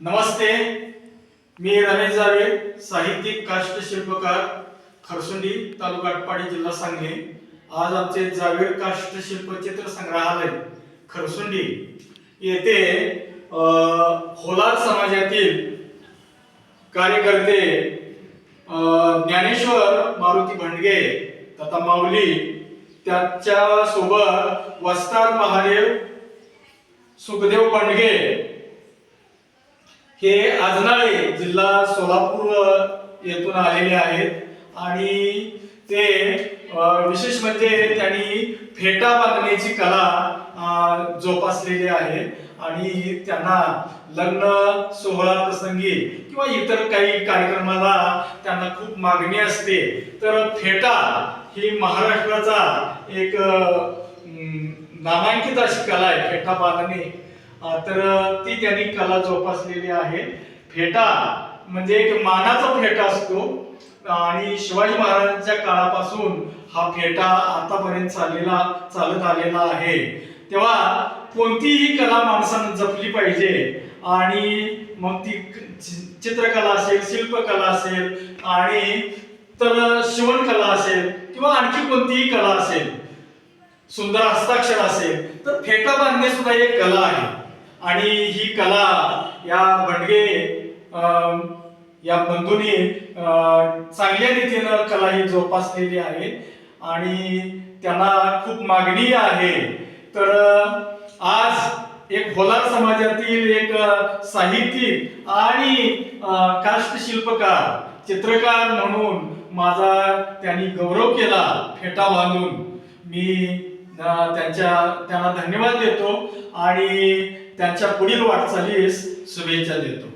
नमस्ते, मी रमेश जावे, साहित्यिक काष्टशिल्पकार, खरसुंडी, तालुका आटपाडी, जिल्हा सांगली। आज आमचे जावेर काष्टशिल्प चित्र संग्रहालय खरसुंडी येथे होलार समाजातील कार्यकर्ते ज्ञानेश्वर मारुती भंडगे तथा माऊली त्याच्या सोबत वस्ताद महादेव सुखदेव भंडगे हे आजनाळे जिल्हा सोलापूर येथून आलेले आहेत आणि ते विशेष म्हणजे त्यांनी फेटा बांधण्याची कला जोपासलेली आहे आणि त्यांना लग्न सोहळा प्रसंगी किंवा इतर काही कार्यक्रमाला त्यांना खूप मागणी असते। तर फेटा ही महाराष्ट्राचा एक नामांकित अशी कला आहे, फेटा बांधणे। तर ती त्यांनी कला जोपासलेली आहे। फेटा म्हणजे एक मानाचा फेटा असतो आणि शिवाजी महाराजांच्या काळापासून हा फेटा आतापर्यंत चालत आलेला आहे। तेव्हा कोणतीही कला माणसाने जपली पाहिजे आणि मग ती चित्रकला असेल, शिल्पकला असेल आणि तर शिवणकला असेल किंवा आणखी कोणतीही कला असेल, सुंदर हस्ताक्षर असेल, तर फेटा बांधणे सुद्धा एक कला आहे। आणि ही कला या भंडगे या बंधूंनी चांगल्या रीतीने कला ही जोपासलेली आहे आणि त्यांना खूप मागणी आहे। तर आज एक होलार समाजातील एक साहित्यिक आणि काष्टशिल्पकार, चित्रकार म्हणून माझा त्यांनी गौरव केला फेटा बांधून। मी त्यांना धन्यवाद देतो आणि त्यांच्या पुढील वाटचालीस शुभेच्छा देतो।